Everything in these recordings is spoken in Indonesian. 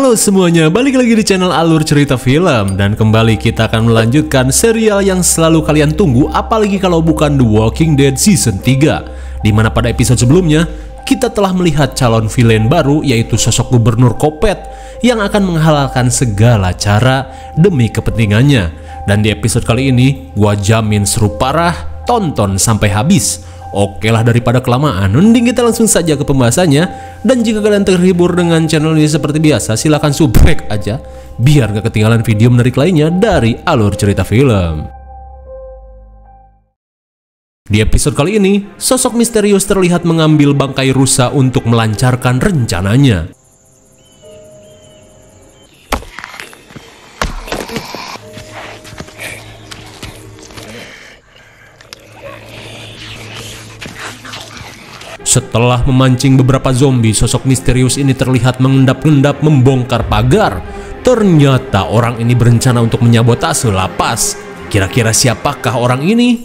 Halo semuanya, balik lagi di channel Alur Cerita Film. Dan kembali kita akan melanjutkan serial yang selalu kalian tunggu, apalagi kalau bukan The Walking Dead Season 3. Dimana pada episode sebelumnya, kita telah melihat calon villain baru, yaitu sosok Gubernur Kopet yang akan menghalalkan segala cara demi kepentingannya. Dan di episode kali ini, gua jamin seru parah, tonton sampai habis. Oke lah, daripada kelamaan, mending kita langsung saja ke pembahasannya. Dan jika kalian terhibur dengan channel ini seperti biasa, silahkan subrek aja biar gak ketinggalan video menarik lainnya dari Alur Cerita Film. Di episode kali ini, sosok misterius terlihat mengambil bangkai rusa untuk melancarkan rencananya. Setelah memancing beberapa zombie, sosok misterius ini terlihat mengendap-endap membongkar pagar. Ternyata orang ini berencana untuk menyabotase lapas. Kira-kira siapakah orang ini?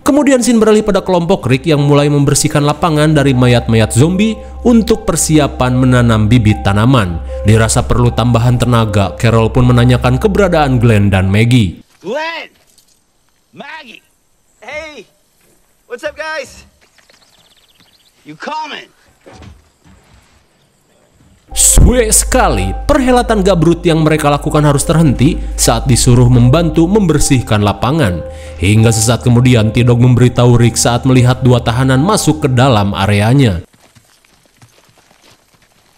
Kemudian scene beralih pada kelompok Rick yang mulai membersihkan lapangan dari mayat-mayat zombie untuk persiapan menanam bibit tanaman. Dirasa perlu tambahan tenaga, Carol pun menanyakan keberadaan Glenn dan Maggie. Glenn! Maggie! Hey! What's up, guys? You coming? Suwe sekali, perhelatan gabrut yang mereka lakukan harus terhenti saat disuruh membantu membersihkan lapangan. Hingga sesaat kemudian T-Dog memberitahu Rick saat melihat dua tahanan masuk ke dalam areanya.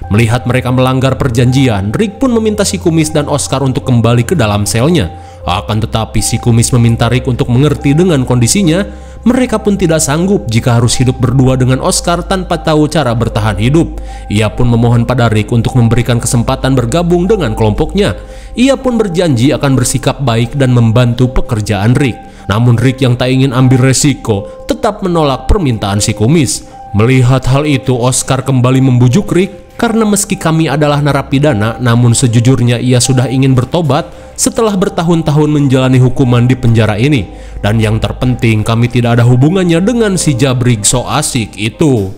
Melihat mereka melanggar perjanjian, Rick pun meminta si Kumis dan Oscar untuk kembali ke dalam selnya. Akan tetapi si Kumis meminta Rick untuk mengerti dengan kondisinya. Mereka pun tidak sanggup jika harus hidup berdua dengan Oscar tanpa tahu cara bertahan hidup. Ia pun memohon pada Rick untuk memberikan kesempatan bergabung dengan kelompoknya. Ia pun berjanji akan bersikap baik dan membantu pekerjaan Rick. Namun Rick yang tak ingin ambil resiko tetap menolak permintaan si Kumis. Melihat hal itu, Oscar kembali membujuk Rick. Karena meski kami adalah narapidana, namun sejujurnya ia sudah ingin bertobat setelah bertahun-tahun menjalani hukuman di penjara ini. Dan yang terpenting, kami tidak ada hubungannya dengan si Jabrig so asik itu.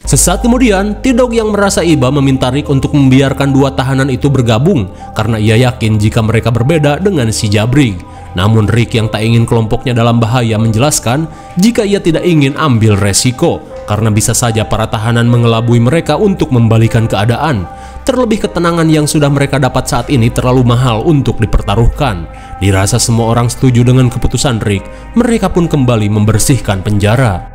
Sesaat kemudian, T-Dog yang merasa iba meminta Rick untuk membiarkan dua tahanan itu bergabung karena ia yakin jika mereka berbeda dengan si Jabrig. Namun Rick yang tak ingin kelompoknya dalam bahaya menjelaskan jika ia tidak ingin ambil resiko karena bisa saja para tahanan mengelabui mereka untuk membalikan keadaan. Terlebih ketenangan yang sudah mereka dapat saat ini terlalu mahal untuk dipertaruhkan. Dirasa semua orang setuju dengan keputusan Rick, mereka pun kembali membersihkan penjara.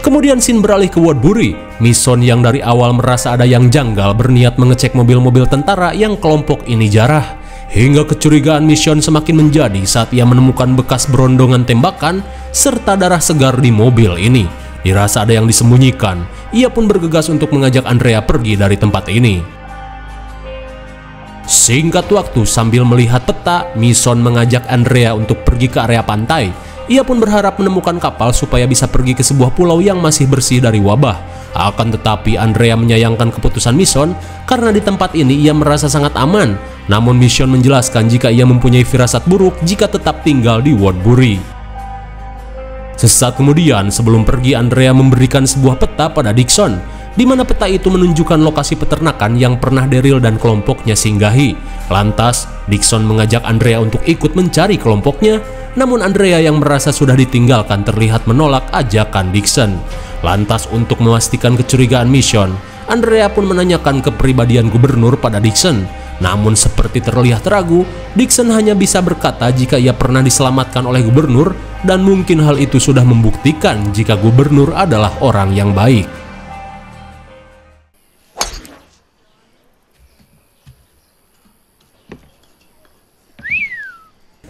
Kemudian scene beralih ke Woodbury. Mason yang dari awal merasa ada yang janggal berniat mengecek mobil-mobil tentara yang kelompok ini jarah. Hingga kecurigaan Mason semakin menjadi saat ia menemukan bekas berondongan tembakan serta darah segar di mobil ini. Dirasa ada yang disembunyikan, ia pun bergegas untuk mengajak Andrea pergi dari tempat ini. Singkat waktu, sambil melihat peta, Mason mengajak Andrea untuk pergi ke area pantai. Ia pun berharap menemukan kapal supaya bisa pergi ke sebuah pulau yang masih bersih dari wabah. Akan tetapi Andrea menyayangkan keputusan Mason karena di tempat ini ia merasa sangat aman. Namun Mason menjelaskan jika ia mempunyai firasat buruk jika tetap tinggal di Woodbury. Sesaat kemudian, sebelum pergi, Andrea memberikan sebuah peta pada Dixon, di mana peta itu menunjukkan lokasi peternakan yang pernah Daryl dan kelompoknya singgahi. Lantas, Dixon mengajak Andrea untuk ikut mencari kelompoknya. Namun Andrea yang merasa sudah ditinggalkan terlihat menolak ajakan Dixon. Lantas untuk memastikan kecurigaan Mason, Andrea pun menanyakan kepribadian gubernur pada Dixon. Namun seperti terlihat ragu, Dixon hanya bisa berkata jika ia pernah diselamatkan oleh gubernur dan mungkin hal itu sudah membuktikan jika gubernur adalah orang yang baik.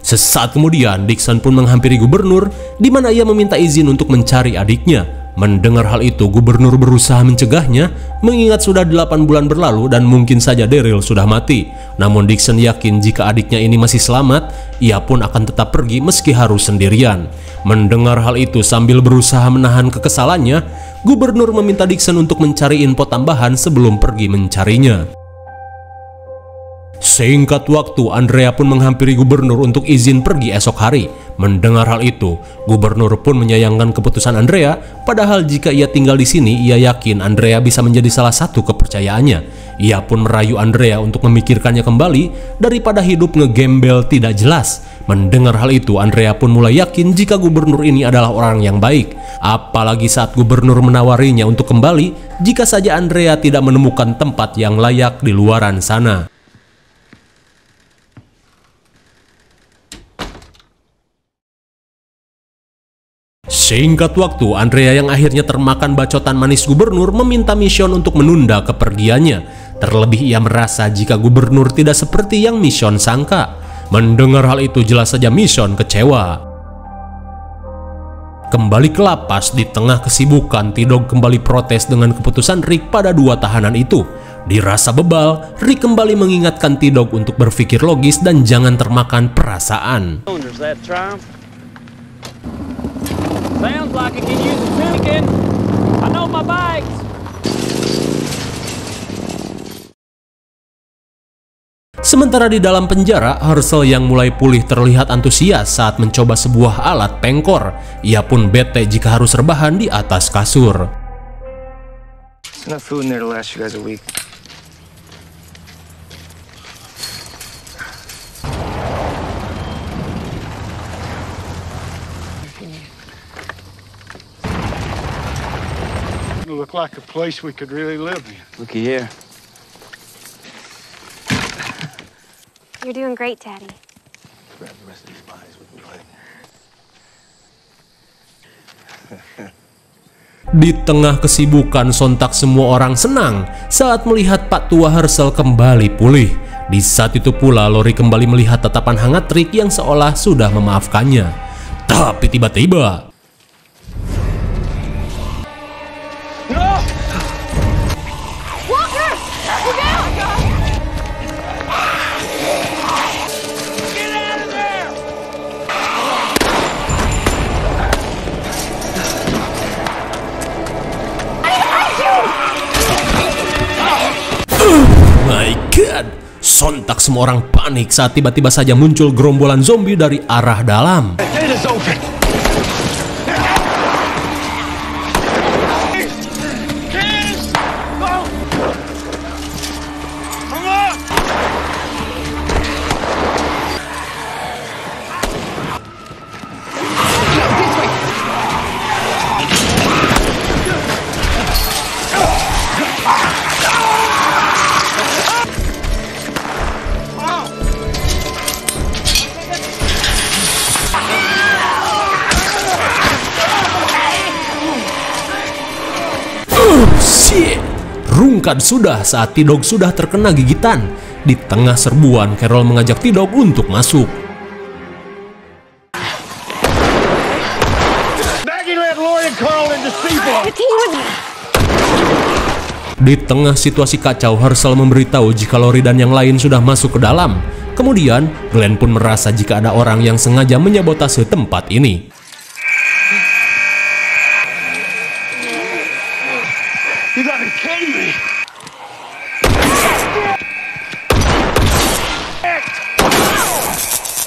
Sesaat kemudian, Dixon pun menghampiri gubernur, di mana ia meminta izin untuk mencari adiknya. Mendengar hal itu, gubernur berusaha mencegahnya, mengingat sudah 8 bulan berlalu dan mungkin saja Daryl sudah mati. Namun Dixon yakin jika adiknya ini masih selamat, ia pun akan tetap pergi meski harus sendirian. Mendengar hal itu, sambil berusaha menahan kekesalannya, gubernur meminta Dixon untuk mencari info tambahan sebelum pergi mencarinya. Singkat waktu, Andrea pun menghampiri gubernur untuk izin pergi esok hari. Mendengar hal itu, gubernur pun menyayangkan keputusan Andrea, padahal jika ia tinggal di sini, ia yakin Andrea bisa menjadi salah satu kepercayaannya. Ia pun merayu Andrea untuk memikirkannya kembali daripada hidup ngegembel tidak jelas. Mendengar hal itu, Andrea pun mulai yakin jika gubernur ini adalah orang yang baik. Apalagi saat gubernur menawarinya untuk kembali jika saja Andrea tidak menemukan tempat yang layak di luaran sana. Singkat waktu, Andrea yang akhirnya termakan bacotan manis gubernur meminta Mission untuk menunda kepergiannya. Terlebih ia merasa jika gubernur tidak seperti yang Mission sangka. Mendengar hal itu jelas saja Mission kecewa. Kembali ke lapas, di tengah kesibukan, T-Dog kembali protes dengan keputusan Rick pada dua tahanan itu. Dirasa bebal, Rick kembali mengingatkan T-Dog untuk berpikir logis dan jangan termakan perasaan. Sounds like it can use some tuning. I know my bikes. Sementara di dalam penjara, Hershel yang mulai pulih terlihat antusias saat mencoba sebuah alat pengkor. Ia pun bete jika harus rebahan di atas kasur. There's enough food in there to last you guys a week. Look like a place we could really live in. Looky here. You're doing great, Daddy. Grab the rest of these bodies we can play. Di tengah kesibukan, sontak semua orang senang saat melihat Pak Tua Hershel kembali pulih. Di saat itu pula, Lori kembali melihat tatapan hangat Rick yang seolah sudah memaafkannya. Tapi tiba-tiba, my God! Sontak semua orang panik saat tiba-tiba saja muncul gerombolan zombie dari arah dalam. Shit! Rungkat sudah saat T-Dog sudah terkena gigitan. Di tengah serbuan, Carol mengajak T-Dog untuk masuk. Di tengah situasi kacau, Hershel memberitahu jika Lori dan yang lain sudah masuk ke dalam. Kemudian, Glenn pun merasa jika ada orang yang sengaja menyabotase tempat ini. You gotta be kidding me!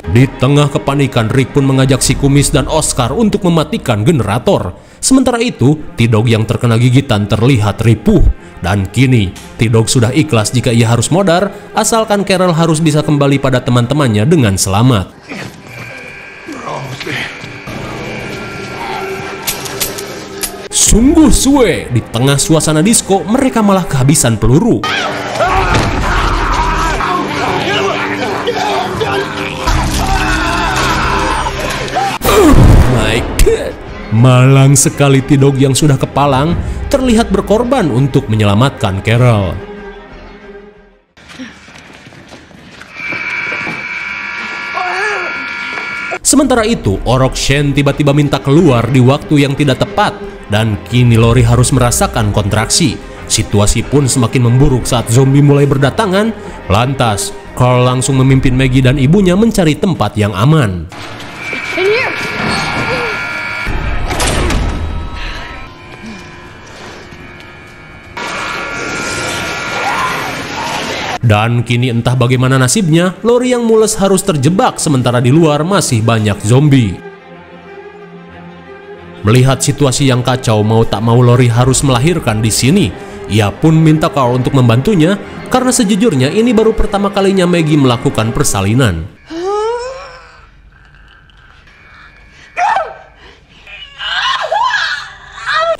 Di tengah kepanikan, Rick pun mengajak si kumis dan Oscar untuk mematikan generator. Sementara itu, T-Dog yang terkena gigitan terlihat ripuh. Dan kini, T-Dog sudah ikhlas jika ia harus modar, asalkan Carol harus bisa kembali pada teman-temannya dengan selamat. Sungguh suwe, di tengah suasana disco, mereka malah kehabisan peluru. My God. Malang sekali T-Dog yang sudah kepalang terlihat berkorban untuk menyelamatkan Carol. Sementara itu, Orok Shen tiba-tiba minta keluar di waktu yang tidak tepat dan kini Lori harus merasakan kontraksi. Situasi pun semakin memburuk saat zombie mulai berdatangan. Lantas, Carl langsung memimpin Maggie dan ibunya mencari tempat yang aman. Dan kini entah bagaimana nasibnya, Lori yang mules harus terjebak sementara di luar masih banyak zombie. Melihat situasi yang kacau, mau tak mau Lori harus melahirkan di sini. Ia pun minta Carl untuk membantunya karena sejujurnya ini baru pertama kalinya Maggie melakukan persalinan.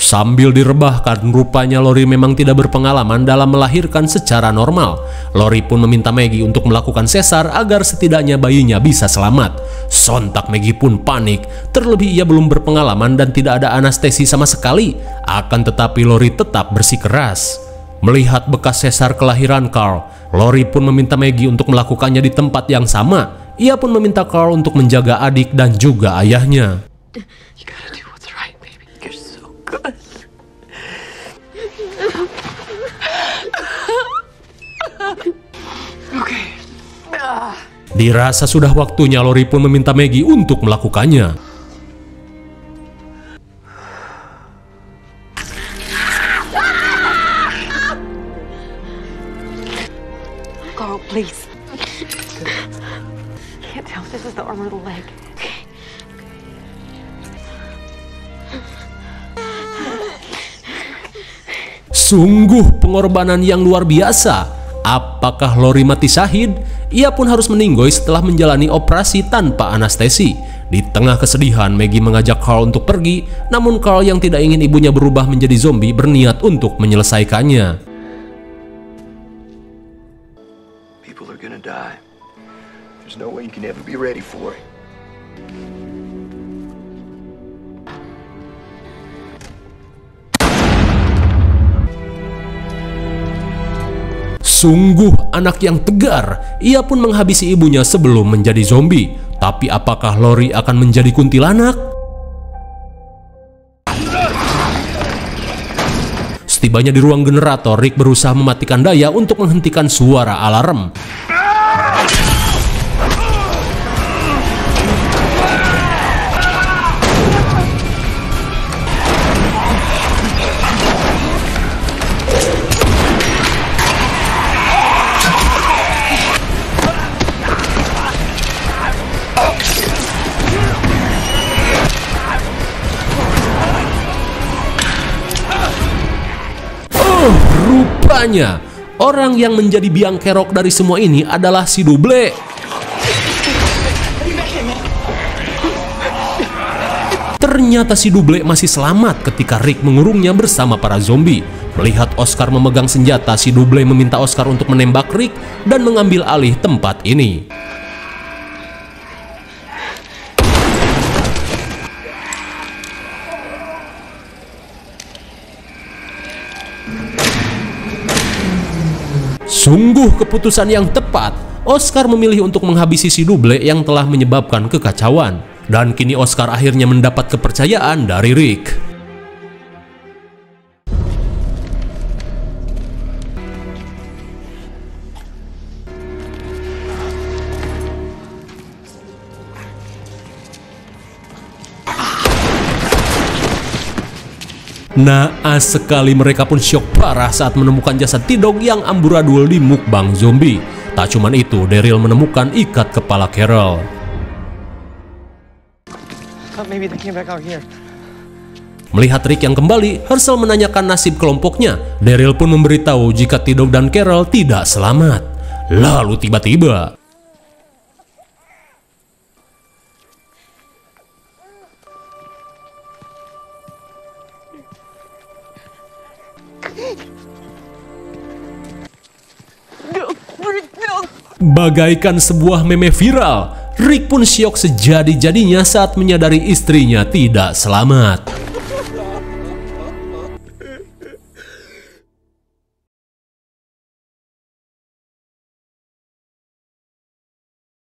Sambil direbahkan, rupanya Lori memang tidak berpengalaman dalam melahirkan secara normal. Lori pun meminta Maggie untuk melakukan sesar agar setidaknya bayinya bisa selamat. Sontak Maggie pun panik, terlebih ia belum berpengalaman dan tidak ada anestesi sama sekali. Akan tetapi Lori tetap bersikeras. Melihat bekas sesar kelahiran Carl, Lori pun meminta Maggie untuk melakukannya di tempat yang sama. Ia pun meminta Carl untuk menjaga adik dan juga ayahnya. Dirasa sudah waktunya, Lori pun meminta Maggie untuk melakukannya. Carl, please. Can't tell if this is the arm or the leg. Sungguh pengorbanan yang luar biasa. Apakah Lori mati syahid? Ia pun harus meninggoy setelah menjalani operasi tanpa anestesi. Di tengah kesedihan, Maggie mengajak Carl untuk pergi, namun Carl yang tidak ingin ibunya berubah menjadi zombie berniat untuk menyelesaikannya. People are gonna die. There's no way you can ever be ready for it. Sungguh anak yang tegar. Ia pun menghabisi ibunya sebelum menjadi zombie. Tapi apakah Lori akan menjadi kuntilanak? Setibanya di ruang generator, Rick berusaha mematikan daya untuk menghentikan suara alarm. Rupanya, orang yang menjadi biang kerok dari semua ini adalah si Double. Ternyata si Double masih selamat ketika Rick mengurungnya bersama para zombie. Melihat Oscar memegang senjata, si Double meminta Oscar untuk menembak Rick dan mengambil alih tempat ini. Sungguh keputusan yang tepat. Oscar memilih untuk menghabisi si Double yang telah menyebabkan kekacauan. Dan kini Oscar akhirnya mendapat kepercayaan dari Rick. Naas sekali, mereka pun syok parah saat menemukan jasad T-Dog yang amburadul di mukbang zombie. Tak cuman itu, Daryl menemukan ikat kepala Carol. Melihat Rick yang kembali, Hershel menanyakan nasib kelompoknya. Daryl pun memberitahu jika T-Dog dan Carol tidak selamat. Lalu tiba-tiba bagaikan sebuah meme viral, Rick pun syok sejadi-jadinya saat menyadari istrinya tidak selamat.